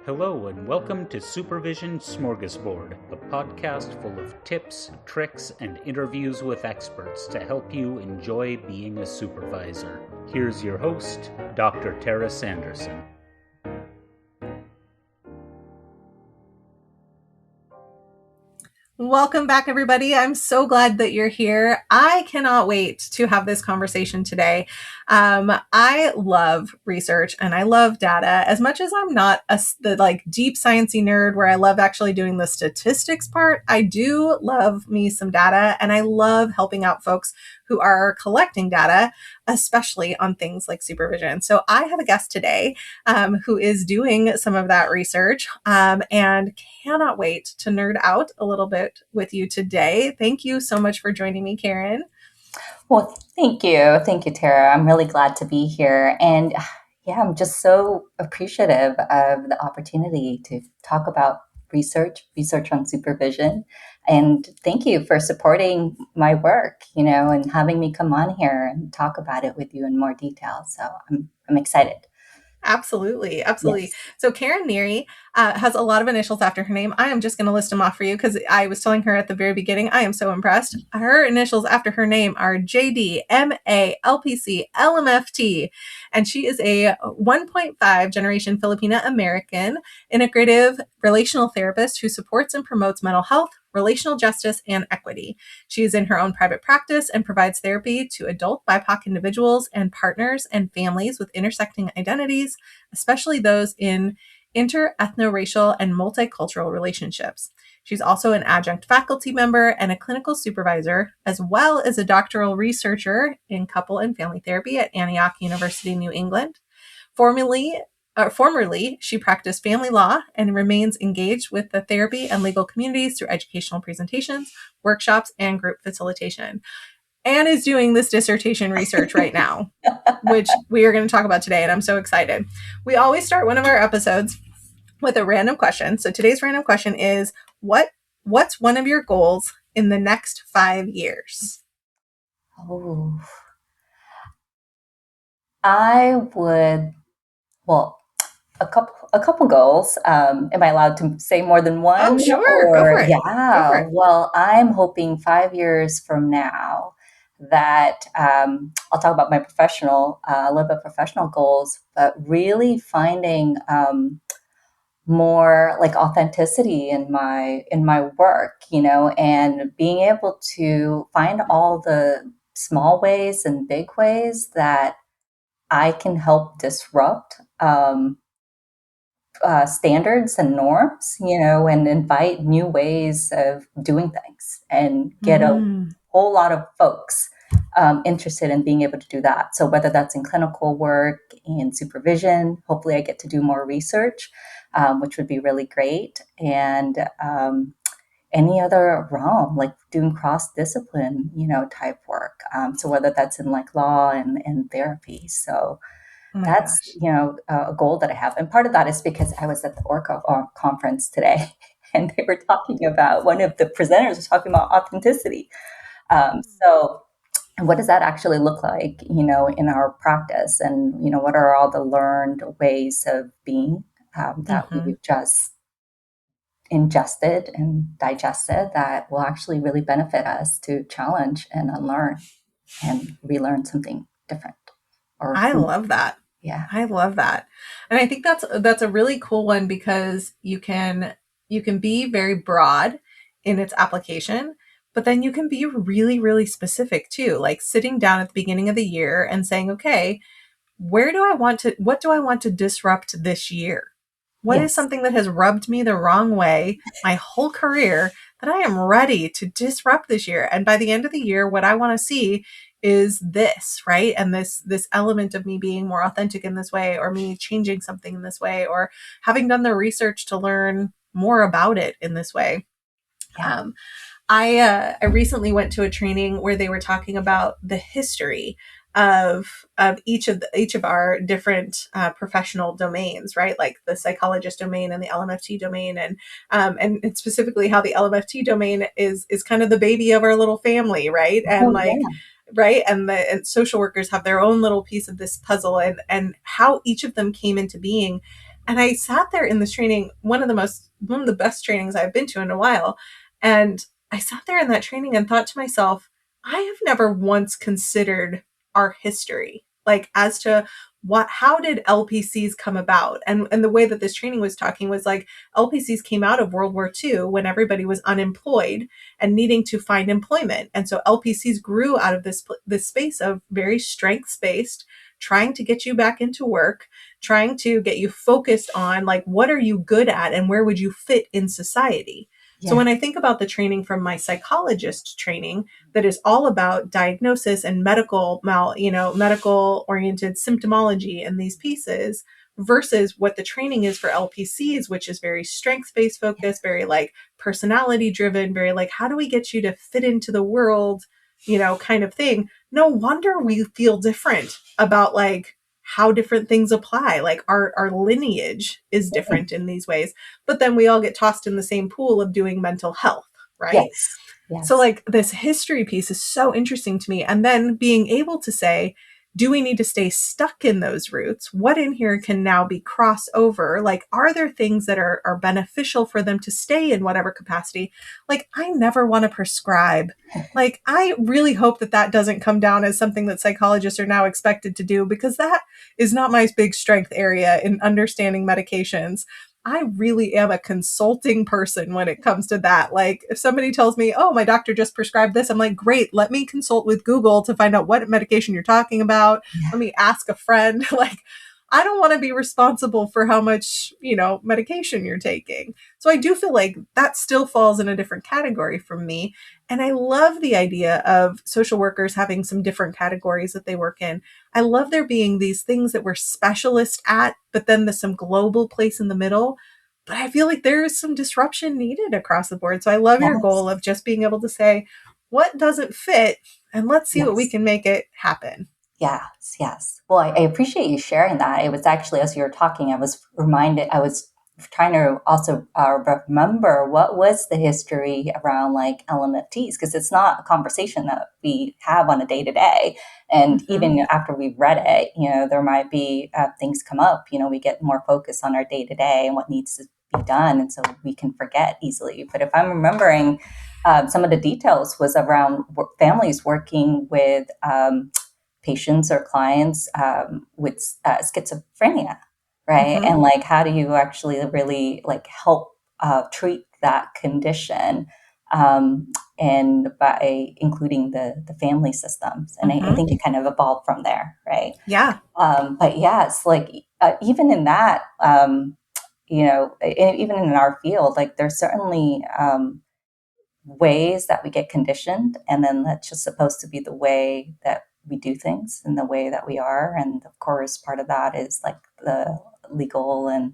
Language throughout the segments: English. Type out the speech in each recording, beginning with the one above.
Hello and welcome to Supervision Smorgasbord, a podcast full of tips, tricks, and interviews with experts to help you enjoy being a supervisor. Here's your host, Dr. Tara Sanderson. Welcome back, everybody. I'm so glad that you're here. I cannot wait to have this conversation today. I love research and I love data as much as I'm not the deep sciencey nerd where I love actually doing the statistics part. I do love me some data and I love helping out folks who are collecting data, especially on things like supervision. So I have a guest today who is doing some of that research and cannot wait to nerd out a little bit with you today. Thank you so much for joining me, Karen. Well, thank you. Thank you, Tara. I'm really glad to be here. And yeah, I'm just so appreciative of the opportunity to talk about research on supervision. And thank you for supporting my work, and having me come on here and talk about it with you in more detail. So I'm excited. Absolutely. Yes. So Karen Neary has a lot of initials after her name. I am just going to list them off for you because I was telling her at the very beginning, I am so impressed. Her initials after her name are JD, MA, LPC, LMFT, and she is a 1.5 generation Filipina American integrative relational therapist who supports and promotes mental health, relational justice, and equity. She is in her own private practice and provides therapy to adult BIPOC individuals and partners and families with intersecting identities, especially those in inter-ethnoracial and multicultural relationships. She's also an adjunct faculty member and a clinical supervisor, as well as a doctoral researcher in couple and family therapy at Antioch University, New England. Formerly, she practiced family law and remains engaged with the therapy and legal communities through educational presentations, workshops, and group facilitation, and is doing this dissertation research right now, which we are going to talk about today, and I'm so excited. We always start one of our episodes with a random question. So today's random question is, what's one of your goals in the next 5 years? Oh, I would, a couple goals. Am I allowed to say more than one? Oh, sure. Go for it. Yeah. Go for it. Well, I'm hoping 5 years from now that I'll talk about my a little bit professional goals, but really finding more like authenticity in my work, and being able to find all the small ways and big ways that I can help disrupt standards and norms, and invite new ways of doing things and get a whole lot of folks interested in being able to do that. So whether that's in clinical work, in supervision, hopefully I get to do more research, which would be really great. And any other realm, like doing cross-discipline, type work. So whether that's in like law and therapy. So that's, a goal that I have. And part of that is because I was at the ORCA conference today and they were talking about, one of the presenters was talking about authenticity. So what does that actually look like, in our practice? And, what are all the learned ways of being that we've just ingested and digested that will actually really benefit us to challenge and unlearn and relearn something different. I love that. Yeah. I love that. And I think that's a really cool one because you can be very broad in its application, but then you can be really, really specific too, like sitting down at the beginning of the year and saying, okay, what do I want to disrupt this year? What is something that has rubbed me the wrong way my whole career that I am ready to disrupt this year? And by the end of the year, what I want to see is this, right? And this element of me being more authentic in this way, or me changing something in this way, or having done the research to learn more about it in this way. Yeah. I recently went to a training where they were talking about the history of each of our different professional domains, right? Like the psychologist domain and the LMFT domain, and specifically how the LMFT domain is kind of the baby of our little family, right? And right, and social workers have their own little piece of this puzzle, and how each of them came into being And I sat there in this training, one of the best trainings I've been to in a while. And I sat there in that training and thought to myself, I have never once considered our history, like as to how did LPCs come about? And the way that this training was talking was like LPCs came out of World War II when everybody was unemployed and needing to find employment. And so LPCs grew out of this space of very strengths-based, trying to get you back into work, trying to get you focused on like, what are you good at and where would you fit in society? Yeah. So when I think about the training from my psychologist training that is all about diagnosis and medical oriented symptomology and these pieces versus what the training is for LPCs, which is very strengths-based focus, very like personality driven, very like, how do we get you to fit into the world, kind of thing. No wonder we feel different about like how different things apply. Like our lineage is different in these ways, but then we all get tossed in the same pool of doing mental health, right? Yes. Yes. So like this history piece is so interesting to me. And then being able to say, do we need to stay stuck in those roots? What in here can now be crossover? Like, are there things that are beneficial for them to stay in whatever capacity? Like, I never want to prescribe. Like, I really hope that doesn't come down as something that psychologists are now expected to do, because that is not my big strength area in understanding medications. I really am a consulting person when it comes to that. Like if somebody tells me, oh, my doctor just prescribed this, I'm like, great, let me consult with Google to find out what medication you're talking about. Yeah. Let me ask a friend. Like, I don't want to be responsible for how much, medication you're taking. So I do feel like that still falls in a different category from me. And I love the idea of social workers having some different categories that they work in. I love there being these things that we're specialists at, but then there's some global place in the middle. But I feel like there is some disruption needed across the board. So I love your goal of just being able to say, what doesn't fit? And let's see what we can make it happen. Yes. Well, I appreciate you sharing that. It was actually, as you were talking, I was trying to also remember what was the history around like LMFTs, because it's not a conversation that we have on a day-to-day. And even after we've read it, there might be things come up, we get more focus on our day-to-day and what needs to be done. And so we can forget easily. But if I'm remembering, some of the details was around families working with patients or clients with schizophrenia, right? And like, how do you actually really like help treat that condition, and by including the family systems? And I think it kind of evolved from there, right? Yeah. But yes, like even in that, even in our field, like there's certainly ways that we get conditioned, and then that's just supposed to be the way that we do things and the way that we are. And of course, part of that is like the legal and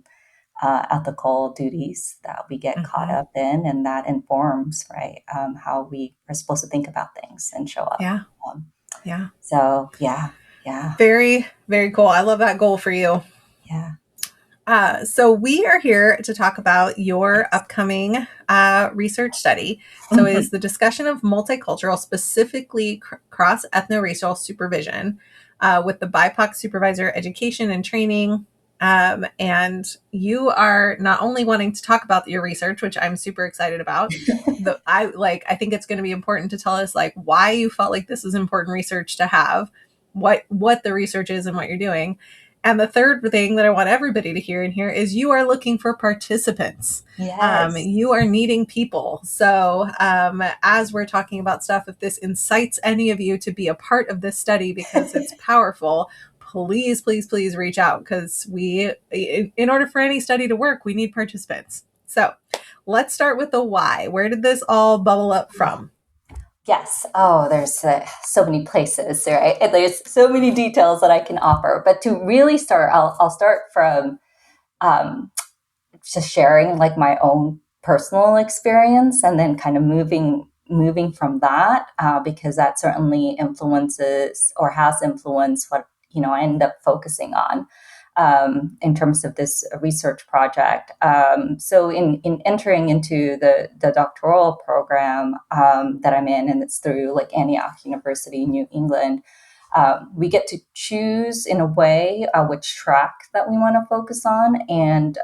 ethical duties that we get caught up in, and that informs, right, how we are supposed to think about things and show up. So very, very cool. I love that goal for you. So we are here to talk about your upcoming research study. So it is the discussion of multicultural, specifically cross-ethnoracial supervision with the BIPOC supervisor education and training. And you are not only wanting to talk about your research, which I'm super excited about. I think it's going to be important to tell us like why you felt like this is important research to have, what the research is and what you're doing. And the third thing that I want everybody to hear in here is you are looking for participants. Yes. You are needing people. So as we're talking about stuff, if this incites any of you to be a part of this study because it's powerful, please, please, please reach out, because in order for any study to work, we need participants. So let's start with the why. Where did this all bubble up from? Yes. Oh, there's so many places, right? And there's so many details that I can offer. But to really start, I'll start from just sharing like my own personal experience, and then kind of moving from that, because that certainly influences or has influenced what I end up focusing on in terms of this research project. So in entering into the doctoral program that I'm in, and it's through like Antioch University, New England, We get to choose in a way which track that we want to focus on, and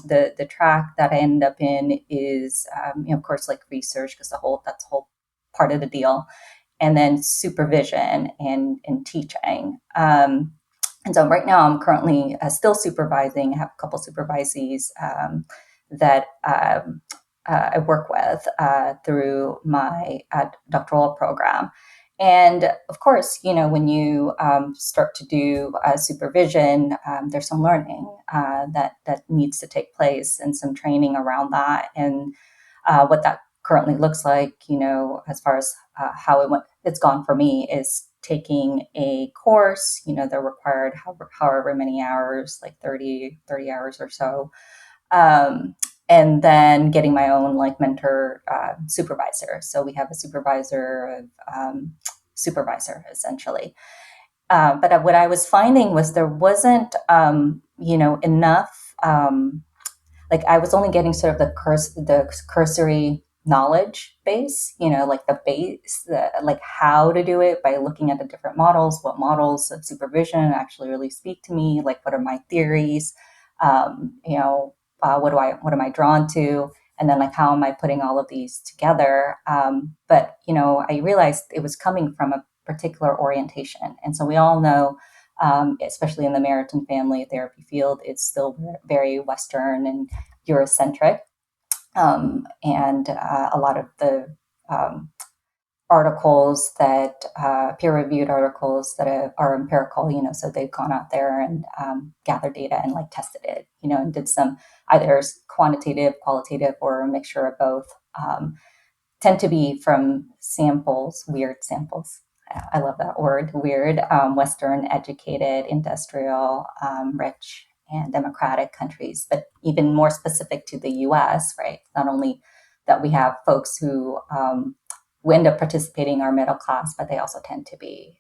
the track that I end up in is, of course, like research, because that's the whole part of the deal, and then supervision and teaching. And so right now I'm currently still supervising. I have a couple supervisees that I work with through my doctoral program. And of course, when you start to do supervision, there's some learning that needs to take place and some training around that. And what that currently looks like, as far as how it's gone for me, is taking a course, they're required however many hours, like 30 hours or so. And then getting my own like mentor supervisor. So we have a supervisor essentially. But what I was finding was there wasn't, enough, like I was only getting sort of the cursory knowledge base, like the base, like how to do it by looking at the different models, what models of supervision actually really speak to me, like what are my theories, what am I drawn to? And then like, how am I putting all of these together? But I realized it was coming from a particular orientation. And so we all know, especially in the maritime family therapy field, it's still very Western and Eurocentric. And a lot of the articles that peer-reviewed articles that are empirical, so they've gone out there and gathered data and like tested it, and did some either quantitative, qualitative, or a mixture of both, tend to be from samples, weird samples. I love that word, weird, Western, educated, industrial, rich, and democratic countries, but even more specific to the US, right? Not only that we have folks who end up participating are middle class, but they also tend to be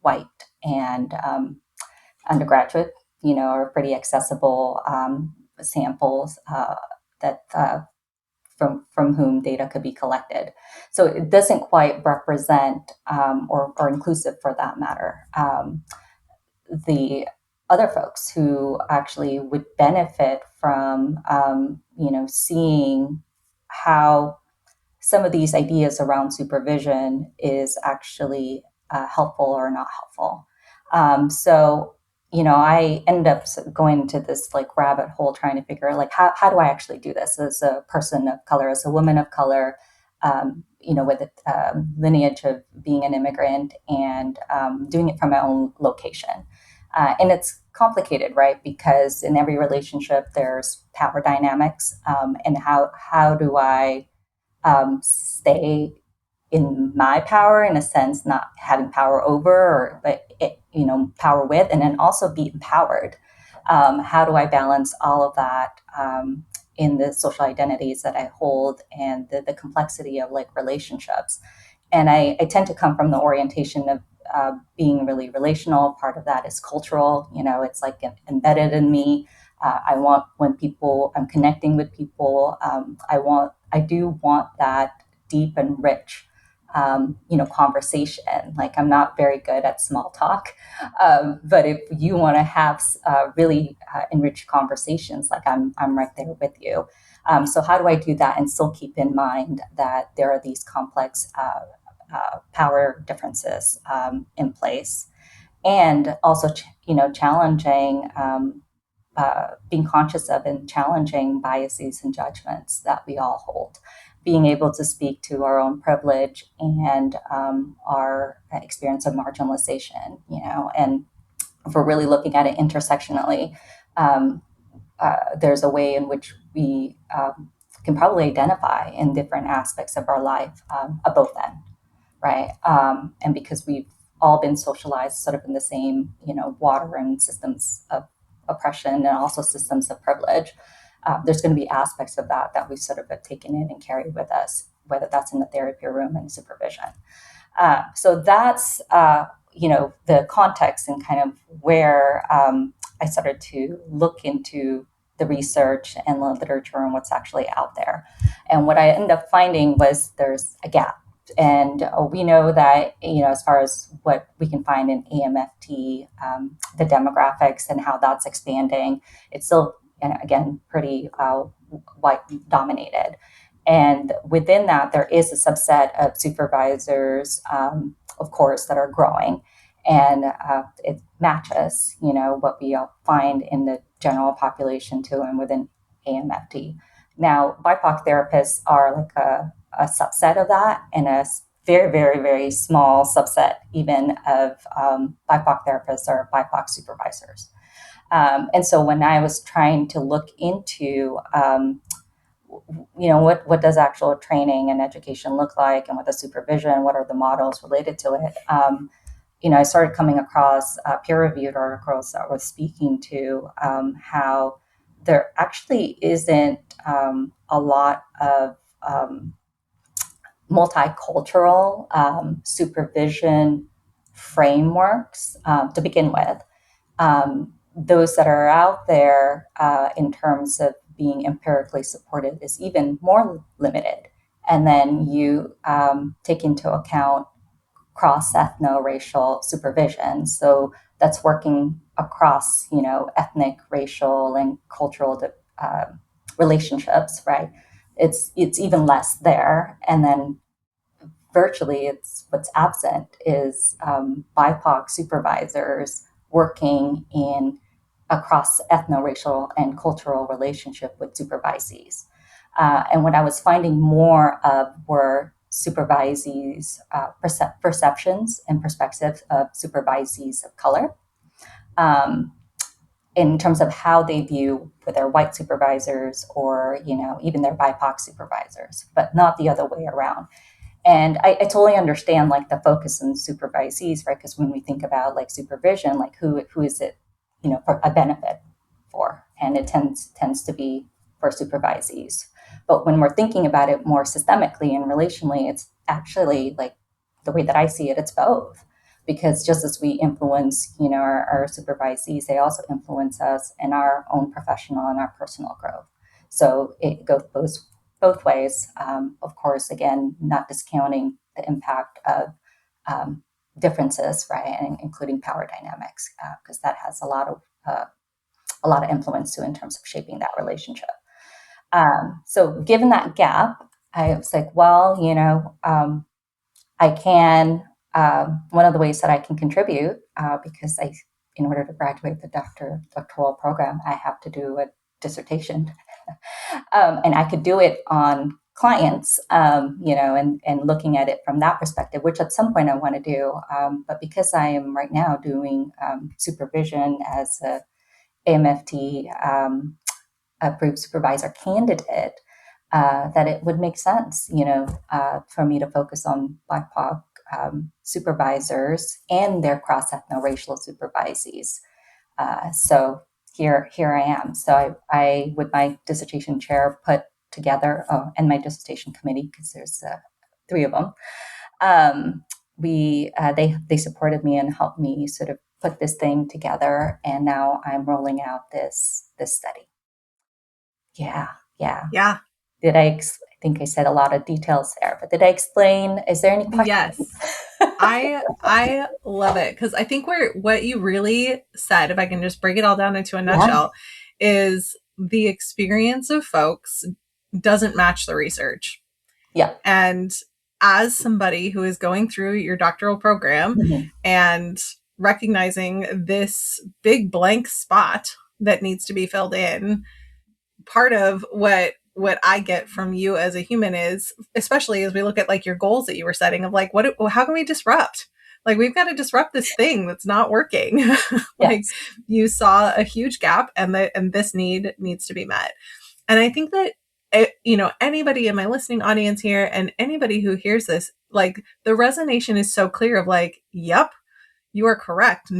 white and undergraduate, are pretty accessible samples that from whom data could be collected. So it doesn't quite represent or inclusive for that matter, the other folks who actually would benefit from, seeing how some of these ideas around supervision is actually helpful or not helpful. So, I end up going into this like rabbit hole trying to figure out like, how do I actually do this as a person of color, as a woman of color, with a lineage of being an immigrant and doing it from my own location. And it's complicated, right? Because in every relationship, there's power dynamics. And how do I stay in my power, in a sense, not having power over, but power with, and then also be empowered. How do I balance all of that in the social identities that I hold and the complexity of like relationships? And I tend to come from the orientation of being really relational. Part of that is cultural. It's like embedded in me. I want when I'm connecting with people, I do want that deep and rich, conversation. Like I'm not very good at small talk, but if you want to have really enriched conversations, like I'm right there with you. So how do I do that and still keep in mind that there are these complex power differences in place, and also challenging. Being conscious of and challenging biases and judgments that we all hold, being able to speak to our own privilege and our experience of marginalization, and if we're really looking at it intersectionally, there's a way in which we can probably identify in different aspects of our life at both ends, right? And because we've all been socialized sort of in the same, water and systems of oppression and also systems of privilege, there's going to be aspects of that we sort of have taken in and carried with us, whether that's in the therapy room and supervision. So that's, the context and kind of where I started to look into the research and the literature and what's actually out there. And what I ended up finding was there's a gap. And we know that, as far as what we can find in AMFT, the demographics and how that's expanding, it's still, again, pretty white dominated. And within that, there is a subset of supervisors, of course, that are growing. And it matches, what we find in the general population too, and within AMFT. Now, BIPOC therapists are like a subset of that, and a very, very, very small subset even of BIPOC therapists or BIPOC supervisors. And so when I was trying to look into, what does actual training and education look like, and what the supervision, what are the models related to it, I started coming across peer-reviewed articles that were speaking to how there actually isn't a lot of multicultural supervision frameworks to begin with. Those that are out there in terms of being empirically supported is even more limited. And then you take into account cross-ethnoracial supervision. So that's working across, ethnic, racial, and cultural relationships, right? It's even less there. And then virtually what's absent is BIPOC supervisors working in across ethno-racial and cultural relationship with supervisees. And what I was finding more of were supervisees, perceptions and perspectives of supervisees of color, in terms of how they view with their white supervisors or, even their BIPOC supervisors, but not the other way around. And I totally understand like the focus on supervisees, right? Because when we think about like supervision, like who is it, for a benefit for, and it tends to be for supervisees. But when we're thinking about it more systemically and relationally, it's actually like the way that I see it, it's both. Because just as we influence, our supervisees, they also influence us in our own professional and our personal growth. So it goes both ways. Of course, again, not discounting the impact of differences, right, and including power dynamics, because that has a lot of influence too in terms of shaping that relationship. So given that gap, I was like, well, I can. One of the ways that I can contribute, because in order to graduate the doctoral program, I have to do a dissertation, and I could do it on clients, and looking at it from that perspective, which at some point I want to do. But because I am right now doing supervision as a AMFT approved supervisor candidate, that it would make sense, for me to focus on BIPOC supervisors and their cross-ethnoracial supervisees. So here I am. So I with my dissertation chair, put together, and my dissertation committee, because there's 3 of them. They supported me and helped me sort of put this thing together, and now I'm rolling out this study. Yeah. Did I think I said a lot of details there, but did I explain? Is there any questions? Yes. I love it, because I think what you really said, if I can just break it all down into a nutshell, is the experience of folks doesn't match the research. Yeah. And as somebody who is going through your doctoral program and recognizing this big blank spot that needs to be filled in, part of what I get from you as a human is, especially as we look at like your goals that you were setting of like, how can we disrupt? Like, we've got to disrupt this thing that's not working. Like, you saw a huge gap, and this need needs to be met. And I think that, anybody in my listening audience here and anybody who hears this, like, the resonation is so clear of like, yep, you are correct.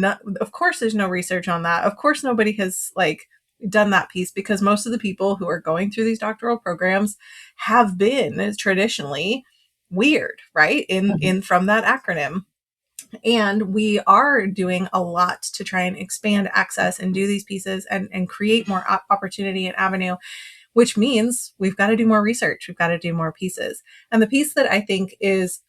Of course, there's no research on that. Of course, nobody has like done that piece, because most of the people who are going through these doctoral programs have been traditionally weird, right? In from that acronym. And we are doing a lot to try and expand access and do these pieces and create more opportunity and avenue which means we've got to do more research. We've got to do more pieces. And the piece that I think is,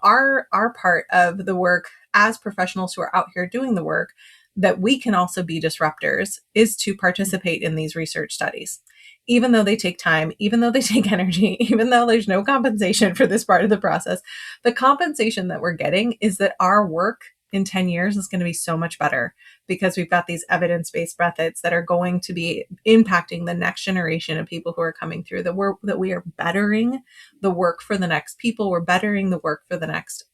our part of the work as professionals who are out here doing the work, that we can also be disruptors, is to participate in these research studies. Even though they take time, even though they take energy, even though there's no compensation for this part of the process, the compensation that we're getting is that our work in 10 years is going to be so much better, because we've got these evidence-based methods that are going to be impacting the next generation of people who are coming through, that we are bettering the work for the next people. We're bettering the work for the next,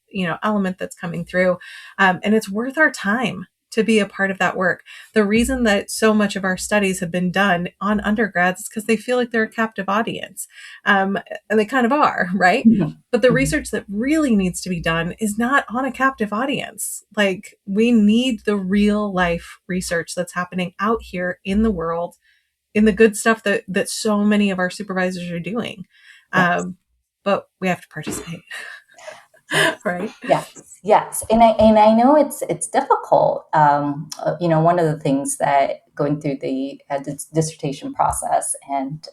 element that's coming through. And it's worth our time to be a part of that work. The reason that so much of our studies have been done on undergrads is because they feel like they're a captive audience. And they kind of are, right? Mhm. But the research that really needs to be done is not on a captive audience. Like, we need the real life research that's happening out here in the world, in the good stuff that so many of our supervisors are doing. Yes. But we have to participate. Right? Yes, and I know it's difficult. One of the things that going through the dissertation process, and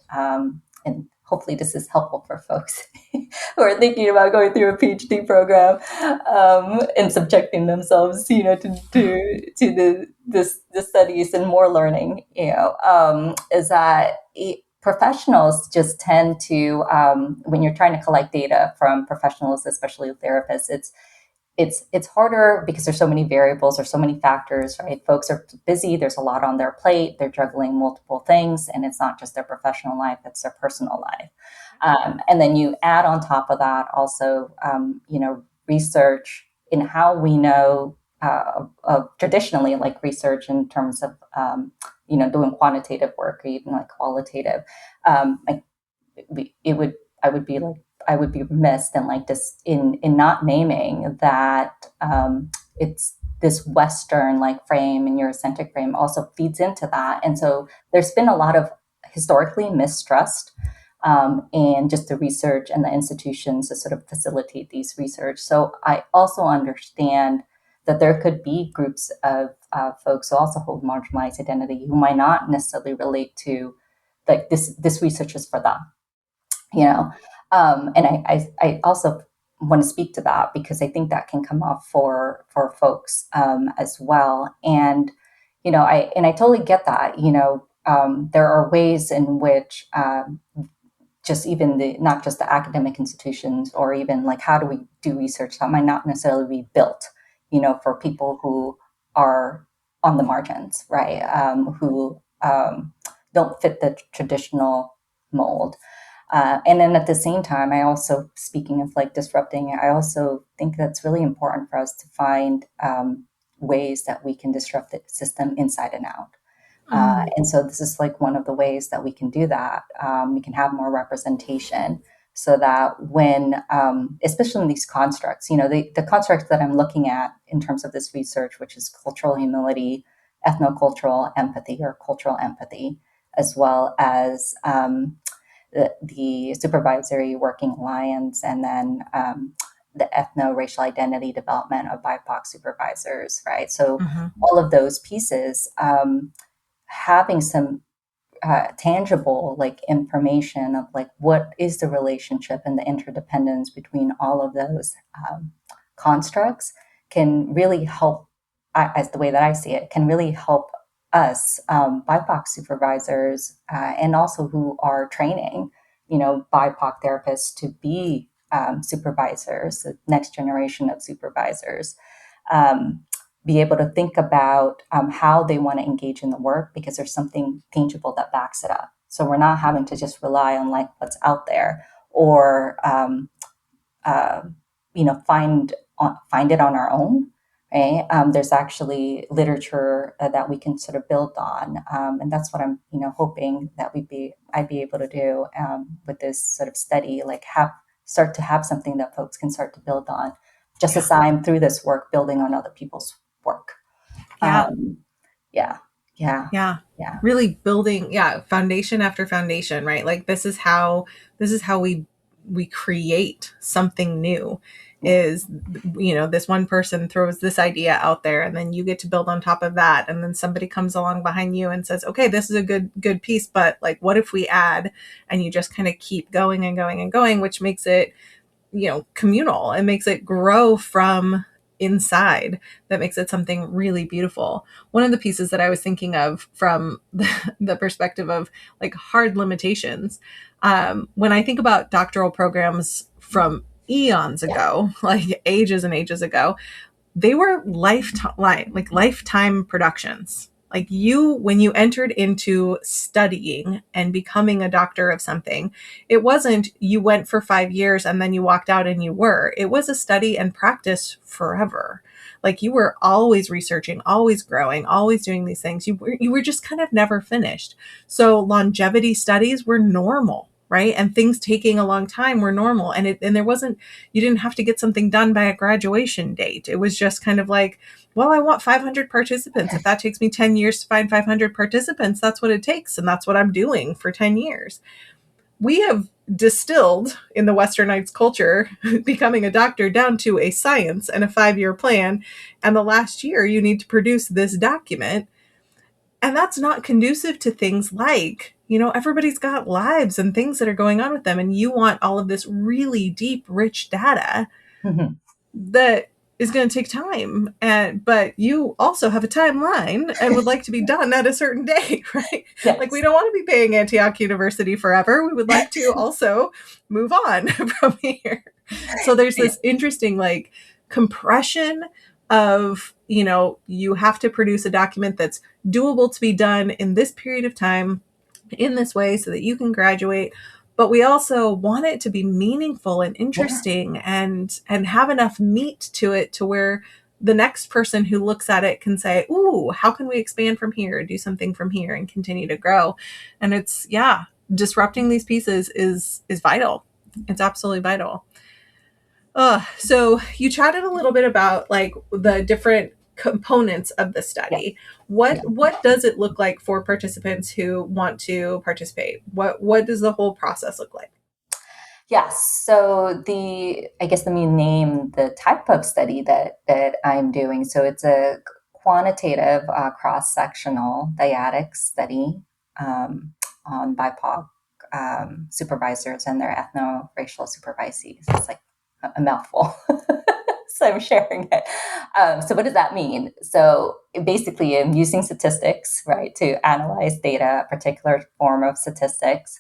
hopefully this is helpful for folks who are thinking about going through a PhD program, and subjecting themselves, to the studies and more learning. Is that professionals just tend to, when you're trying to collect data from professionals, especially therapists, it's harder because there's so many variables or so many factors, right? Folks are busy. There's a lot on their plate. They're juggling multiple things, and it's not just their professional life, it's their personal life. And then you add on top of that also, research in how we know traditionally, like research in terms of, doing quantitative work or even like qualitative. I would be remiss in like this in not naming that it's this Western like frame and Eurocentric frame also feeds into that. And so there's been a lot of historically mistrust in just the research and the institutions to sort of facilitate these research. So I also understand that there could be groups of folks who also hold marginalized identity who might not necessarily relate to like this research is for them, and I also want to speak to that because I think that can come up for folks as well. And I totally get that. There are ways in which just even not just the academic institutions, or even like how do we do research that might not necessarily be built, for people who are on the margins, right? Who don't fit the traditional mold. And then at the same time, I also, speaking of like disrupting, I also think that's really important for us to find ways that we can disrupt the system inside and out. And so this is like one of the ways that we can do that. We can have more representation so that when, especially in these constructs, the constructs that I'm looking at in terms of this research, which is cultural humility, ethnocultural empathy or cultural empathy, as well as the Supervisory Working Alliance, and then the ethno-racial identity development of BIPOC supervisors, right? So all of those pieces, having some tangible like information of like what is the relationship and the interdependence between all of those constructs can really help, as the way that I see it, can really help us BIPOC supervisors and also who are training, BIPOC therapists to be supervisors, the next generation of supervisors, be able to think about how they want to engage in the work because there's something tangible that backs it up. So we're not having to just rely on like what's out there or find it on our own. Right? There's actually literature that we can sort of build on, and that's what I'm, hoping that I'd be able to do with this sort of study, like start to have something that folks can start to build on, just as I'm through this work building on other people's work. Yeah. Really building, foundation after foundation, right? Like this is how we create something new. is, this one person throws this idea out there, and then you get to build on top of that, and then somebody comes along behind you and says, okay, this is a good piece, but like, what if we add? And you just kind of keep going and going and going, which makes it, communal. It makes it grow from inside. That makes it something really beautiful. One of the pieces that I was thinking of from the perspective of like hard limitations, when I think about doctoral programs from eons ago, like ages and ages ago, they were lifetime productions. Like when you entered into studying and becoming a doctor of something, it wasn't you went for 5 years and then you walked out and you were. It was a study and practice forever. Like you were always researching, always growing, always doing these things. You were just kind of never finished. So longevity studies were normal, right? And things taking a long time were normal. And there wasn't, you didn't have to get something done by a graduation date. It was just kind of like, well, I want 500 participants. If that takes me 10 years to find 500 participants, that's what it takes. And that's what I'm doing for 10 years. We have distilled in the Westernites culture, becoming a doctor down to a science and a 5-year plan. And the last year you need to produce this document. And that's not conducive to things like, everybody's got lives and things that are going on with them. And you want all of this really deep, rich data that is going to take time. But you also have a timeline and would like to be done at a certain date, right? Yes. Like we don't want to be paying Antioch University forever. We would like to also move on from here. So there's this interesting like compression of, you have to produce a document that's doable to be done in this period of time in this way so that you can graduate. But we also want it to be meaningful and interesting and have enough meat to it to where the next person who looks at it can say, ooh, how can we expand from here, do something from here and continue to grow? And it's, disrupting these pieces is vital. It's absolutely vital. So you chatted a little bit about like the different components of the study. What does it look like for participants who want to participate? What does the whole process look like? Yes. So let me name the type of study that I'm doing. So it's a quantitative cross-sectional dyadic study on BIPOC supervisors and their ethno-racial supervisees. It's like a mouthful. So I'm sharing it. So what does that mean? So basically I'm using statistics, right, to analyze data, a particular form of statistics.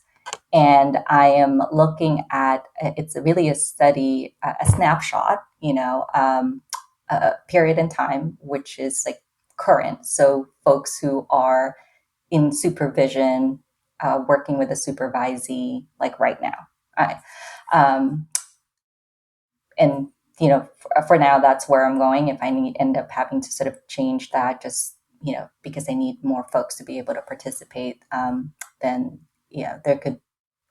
And I am looking at, it's really a study, a snapshot, a period in time, which is like current. So folks who are in supervision, working with a supervisee, like right now. All right. And, for now, that's where I'm going. If I end up having to sort of change that, just, because I need more folks to be able to participate, then, there could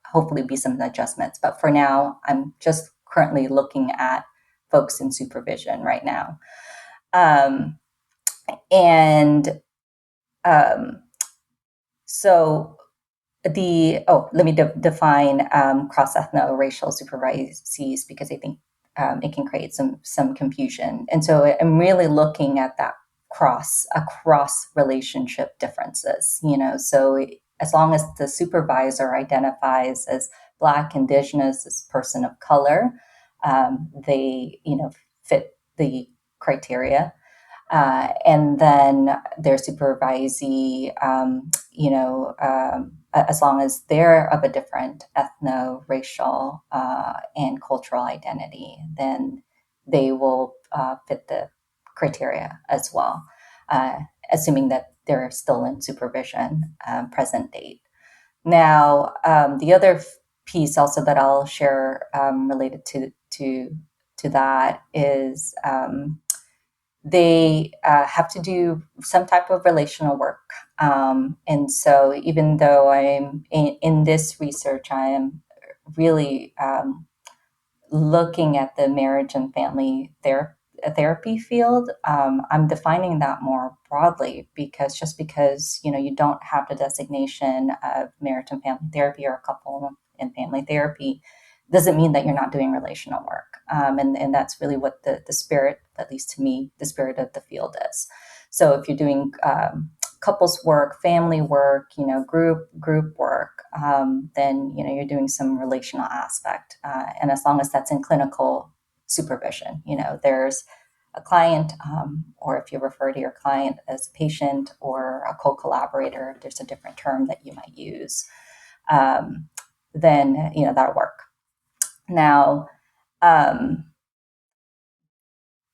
hopefully be some adjustments. But for now, I'm just currently looking at folks in supervision right now. So let me define cross-ethnoracial supervisees, because I think it can create some confusion. And so I'm really looking at that across relationship differences, so as long as the supervisor identifies as Black, Indigenous, as person of color, they, fit the criteria. And then their supervisee, as long as they're of a different ethno-racial and cultural identity, then they will fit the criteria as well, assuming that they're still in supervision present date. Now, the other piece also that I'll share related to that is they have to do some type of relational work. And so even though I'm in this research, I am really looking at the marriage and family therapy field. I'm defining that more broadly because you don't have the designation of marriage and family therapy or couple and family therapy doesn't mean that you're not doing relational work. And that's really what the spirit, at least to me, the spirit of the field is. So if you're doing couples work, family work, group work, then, you're doing some relational aspect. And as long as that's in clinical supervision, there's a client, or if you refer to your client as a patient or a co-collaborator, there's a different term that you might use, then, that'll work. Now,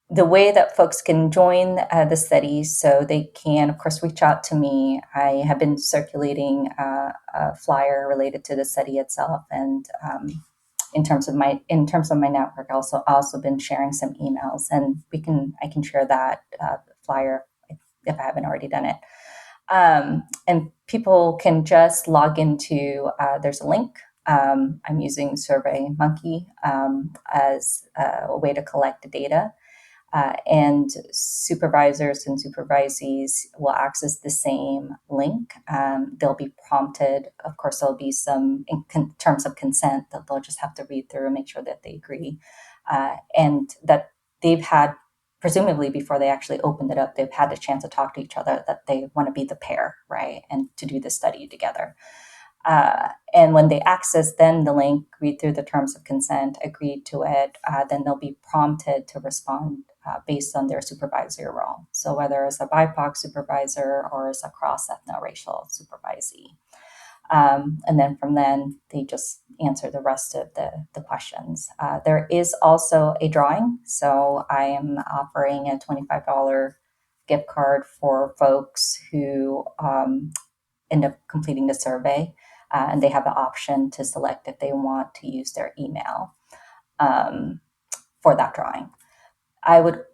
the way that folks can join the study, so they can, of course, reach out to me. I have been circulating a flyer related to the study itself, and in terms of my network, also been sharing some emails, and I can share that flyer if I haven't already done it. And people can just log into. There's a link. I'm using SurveyMonkey as a way to collect the data. And supervisors and supervisees will access the same link. They'll be prompted. Of course, there'll be some in terms of consent that they'll just have to read through and make sure that they agree. And that they've had, presumably before they actually opened it up, they've had the chance to talk to each other, that they want to be the pair, right? And to do the study together. And when they access then the link, read through the terms of consent, agree to it, then they'll be prompted to respond based on their supervisory role. So whether it's a BIPOC supervisor or as a cross-ethnoracial supervisee. And then from then, they just answer the rest of the questions. There is also a drawing. So I am offering a $25 gift card for folks who end up completing the survey. And they have the option to select if they want to use their email for that drawing. I would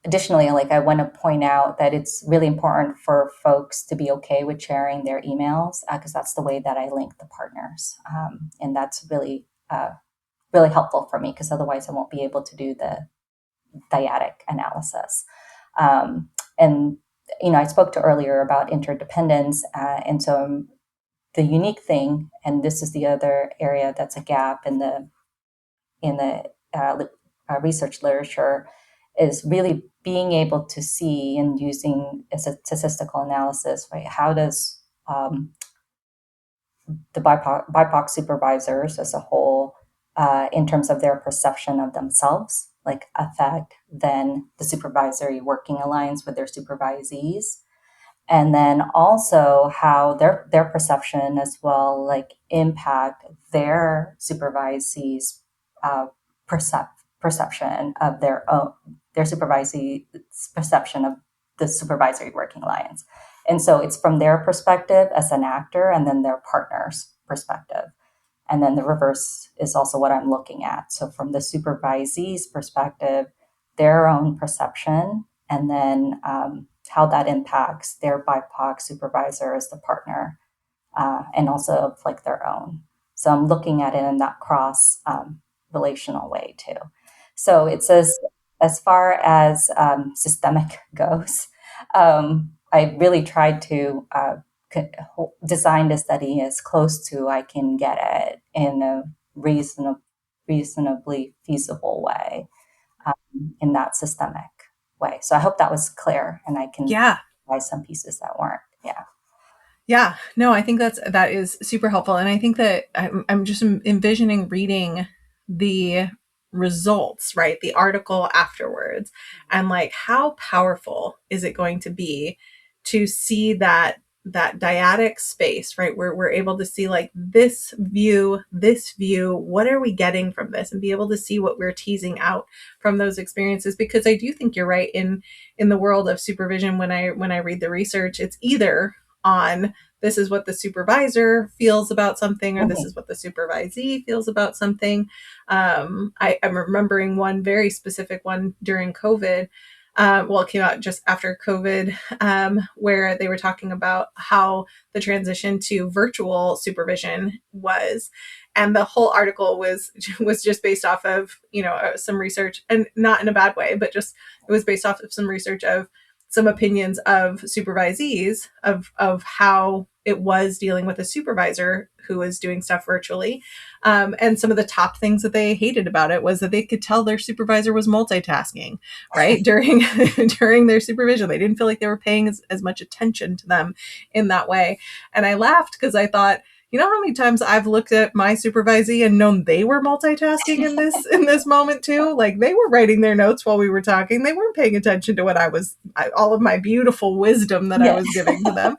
additionally, I want to point out that it's really important for folks to be okay with sharing their emails, because that's the way that I link the partners. And that's really, really helpful for me, because otherwise I won't be able to do the dyadic analysis. And, I spoke to earlier about interdependence. And so the unique thing, and this is the other area that's a gap in the research literature, is really being able to see and using a statistical analysis, right? How does the BIPOC supervisors as a whole, in terms of their perception of themselves, affect then the supervisory working alliance with their supervisees? And then also how their perception as well, impact their supervisees' perception of their supervisee's perception of the supervisory working alliance. And so it's from their perspective as an actor, and then their partner's perspective. And then the reverse is also what I'm looking at. So from the supervisee's perspective, their own perception, and then how that impacts their BIPOC supervisor as the partner, and also their own. So I'm looking at it in that cross relational way too. So it says, as far as systemic goes, I really tried to design the study as close to I can get it in a reasonably feasible way, in that systemic way. So I hope that was clear, and I can provide some pieces that weren't. Yeah, no, I think that is super helpful. And I think that I'm just envisioning reading the results, right? The article afterwards, and how powerful is it going to be to see that dyadic space, right? Where we're able to see this view, what are we getting from this, and be able to see what we're teasing out from those experiences. Because I do think you're right, in the world of supervision, when I read the research, it's either on this is what the supervisor feels about something, or this is what the supervisee feels about something. I'm remembering one very specific one during COVID. It came out just after COVID, where they were talking about how the transition to virtual supervision was. And the whole article was just based off of, some research, and not in a bad way, but just it was based off of some research of some opinions of supervisees of how it was dealing with a supervisor who was doing stuff virtually. And some of the top things that they hated about it was that they could tell their supervisor was multitasking, right? during their supervision. They didn't feel like they were paying as much attention to them in that way. And I laughed because I thought, you know how many times I've looked at my supervisee and known they were multitasking in this moment too? Like they were writing their notes while we were talking. They weren't paying attention to what all of my beautiful wisdom that I was giving to them.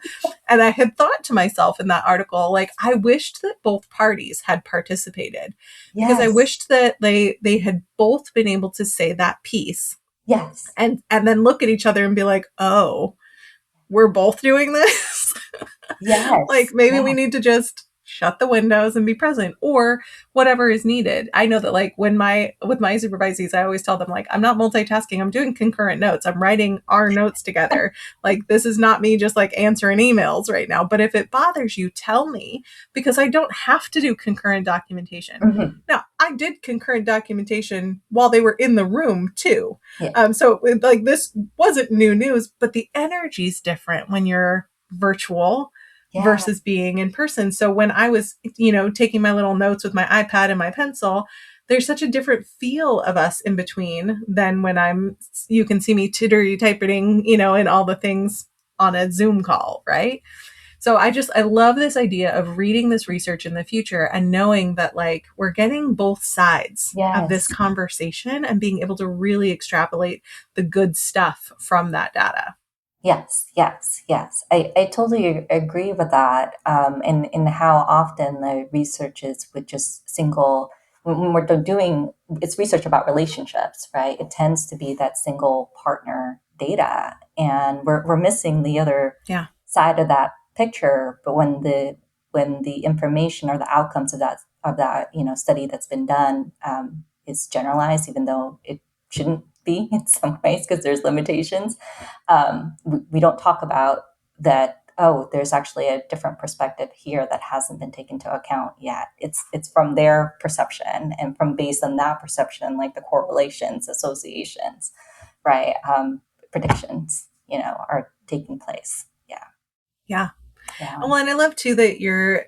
And I had thought to myself in that article, like, I wished that both parties had participated because I wished that they had both been able to say that piece. Yes. And then look at each other and be like, oh, we're both doing this. Yes. Like maybe we need to just shut the windows and be present or whatever is needed. I know that like with my supervisees, I always tell them like, I'm not multitasking. I'm doing concurrent notes. I'm writing our notes together. Like this is not me just like answering emails right now. But if it bothers you, tell me because I don't have to do concurrent documentation. Mm-hmm. Now I did concurrent documentation while they were in the room too. Yeah. So like this wasn't new news, but the energy is different when you're virtual versus being in person. So when I was, taking my little notes with my iPad and my pencil, there's such a different feel of us in between than when you can see me tittery typing, and all the things on a Zoom call, right? So I love this idea of reading this research in the future and knowing that like we're getting both sides of this conversation and being able to really extrapolate the good stuff from that data. Yes. I totally agree with that. In how often the research is with just when we're doing, it's research about relationships, right? It tends to be that single partner data, and we're missing the other side of that picture. But when the information or the outcomes of that study that's been done is generalized, even though it shouldn't be in some ways because there's limitations. We don't talk about that. Oh, there's actually a different perspective here that hasn't been taken into account yet. It's from their perception and from based on that perception, like the correlations, associations, right? Predictions, are taking place. Yeah. Well, and I love too that you're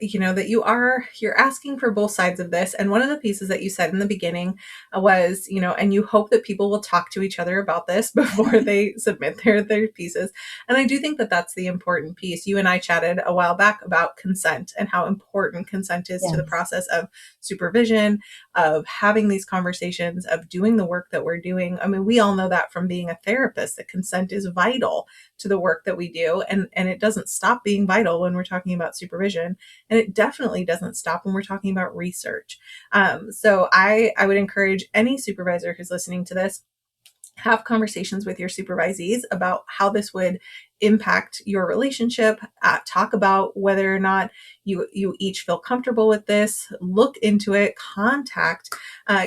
asking for both sides of this. And one of the pieces that you said in the beginning was, and you hope that people will talk to each other about this before they submit their pieces. And I do think that that's the important piece. You and I chatted a while back about consent and how important consent is to the process of supervision, of having these conversations, of doing the work that we're doing. I mean, we all know that from being a therapist, that consent is vital to the work that we do. And it doesn't stop being vital when we're talking about supervision. And it definitely doesn't stop when we're talking about research. So I would encourage any supervisor who's listening to this, have conversations with your supervisees about how this would impact your relationship. Talk about whether or not you each feel comfortable with this. Look into it. Contact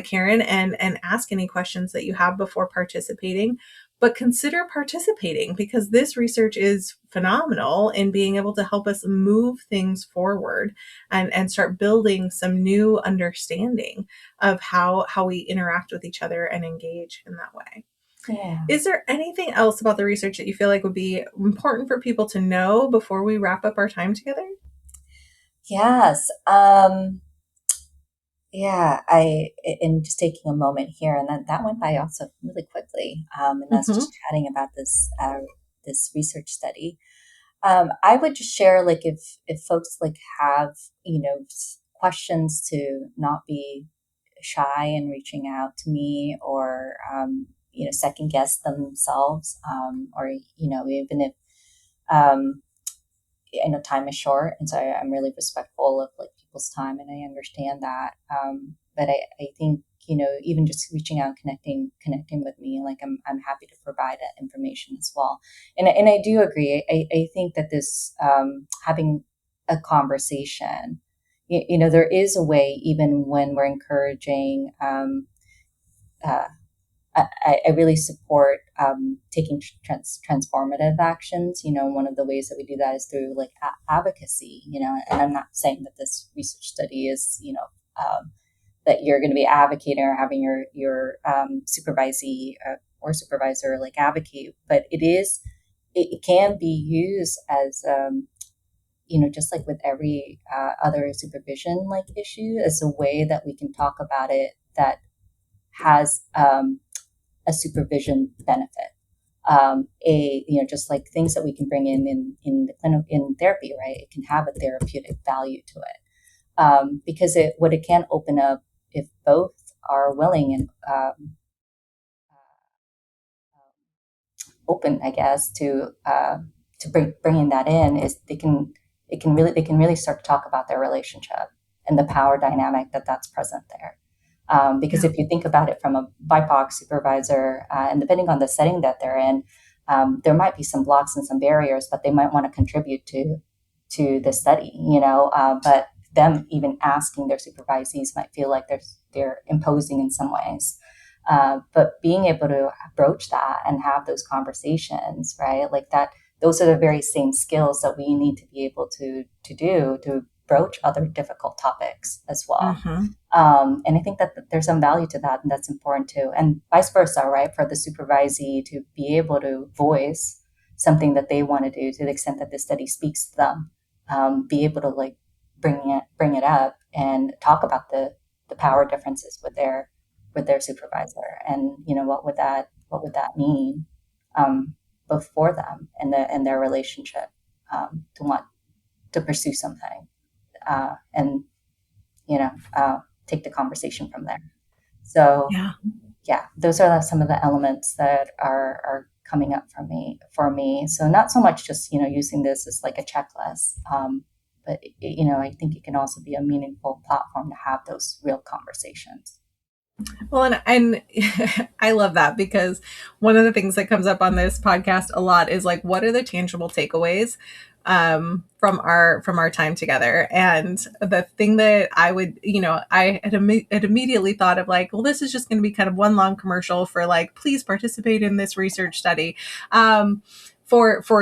Karen and ask any questions that you have before participating. But consider participating because this research is phenomenal in being able to help us move things forward and start building some new understanding of how we interact with each other and engage in that way. Yeah. Is there anything else about the research that you feel like would be important for people to know before we wrap up our time together? Yes. And just taking a moment here, and that went by also really quickly. And that's just chatting about this research study. I would just share, like, if folks like have questions, to not be shy in reaching out to me, or second guess themselves, or even if I know time is short, and so I'm really respectful of like people's time, and I understand that. But I think even just reaching out, connecting with me, like I'm happy to provide that information as well. And I do agree. I think that this having a conversation, there is a way, even when we're encouraging. I really support taking transformative actions. One of the ways that we do that is through like advocacy. And I'm not saying that this research study is that you're going to be advocating or having your supervisee or supervisor like advocate, but it can be used as just like with every other supervision like issue, is a way that we can talk about it that has a supervision benefit. Just like things that we can bring in therapy, right? It can have a therapeutic value to it, because what it can open up, if both are willing and open, I guess, to bringing that in, is they can really start to talk about their relationship and the power dynamic that's present there. Because if you think about it from a BIPOC supervisor, and depending on the setting that they're in, there might be some blocks and some barriers, but they might want to contribute to the study, but them even asking their supervisees might feel like they're imposing in some ways. But being able to broach that and have those conversations, right? Like that, those are the very same skills that we need to be able to do to broach other difficult topics as well. Mm-hmm. And I think that there's some value to that, and that's important too. And vice versa, right? For the supervisee to be able to voice something that they want to do to the extent that the study speaks to them, be able to like bring it up and talk about the power differences with their supervisor, and what would that mean, both for them and their relationship, to want to pursue something, and take the conversation from there. So those are some of the elements that are coming up for me. So not so much just using this as like a checklist, but I think it can also be a meaningful platform to have those real conversations. Well, and I love that, because one of the things that comes up on this podcast a lot is like, what are the tangible takeaways from our time together? And the thing that I would, I had immediately thought of like, well, this is just going to be kind of one long commercial for like, please participate in this research study. For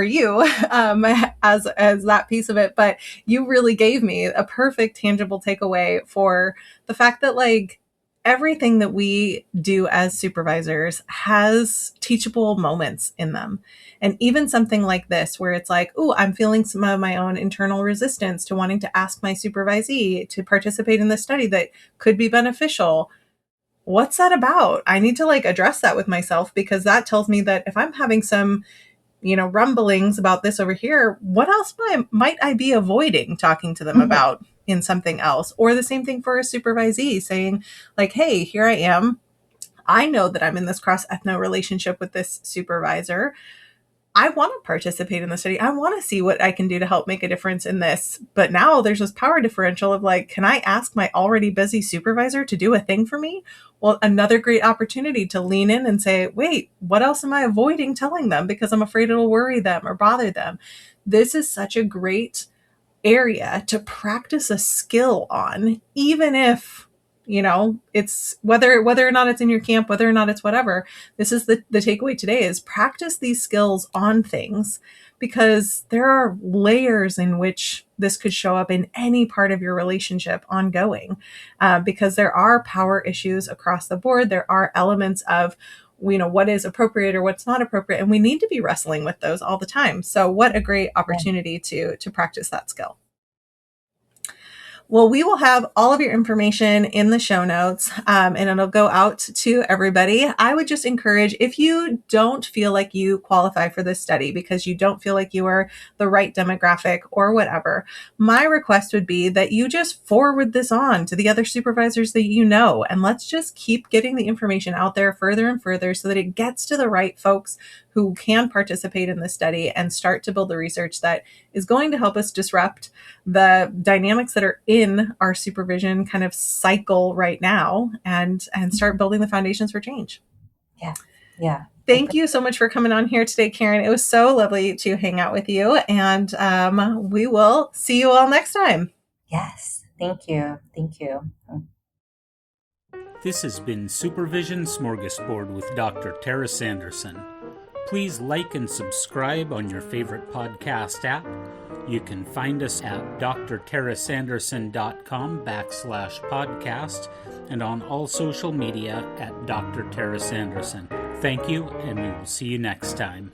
you, as that piece of it, but you really gave me a perfect tangible takeaway for the fact that like, everything that we do as supervisors has teachable moments in them. And even something like this, where it's like, oh, I'm feeling some of my own internal resistance to wanting to ask my supervisee to participate in this study that could be beneficial. What's that about? I need to like address that with myself, because that tells me that if I'm having some rumblings about this over here, what else might I be avoiding talking to them about in something else? Or the same thing for a supervisee, saying like, hey, here I am. I know that I'm in this cross-ethno relationship with this supervisor. I want to participate in the study. I want to see what I can do to help make a difference in this. But now there's this power differential of like, can I ask my already busy supervisor to do a thing for me? Well, another great opportunity to lean in and say, wait, what else am I avoiding telling them because I'm afraid it'll worry them or bother them? This is such a great area to practice a skill on, even if it's whether or not it's in your camp, whether or not it's whatever. This is the takeaway today, is practice these skills on things, because there are layers in which this could show up in any part of your relationship ongoing, because there are power issues across the board. There are elements of what is appropriate or what's not appropriate, and we need to be wrestling with those all the time. So what a great opportunity to practice that skill. Well, we will have all of your information in the show notes, and it'll go out to everybody. I would just encourage, if you don't feel like you qualify for this study because you don't feel like you are the right demographic or whatever, my request would be that you just forward this on to the other supervisors that you know, and let's just keep getting the information out there further and further so that it gets to the right folks who can participate in this study and start to build the research that is going to help us disrupt the dynamics that are in our supervision kind of cycle right now, and start building the foundations for change. Yeah. Thank you so much for coming on here today, Karen. It was so lovely to hang out with you, and we will see you all next time. Yes. Thank you. This has been Supervision Smorgasbord with Dr. Tara Sanderson. Please like and subscribe on your favorite podcast app. You can find us at drtarasanderson.com/podcast and on all social media at Dr. Tara Sanderson. Thank you, and we will see you next time.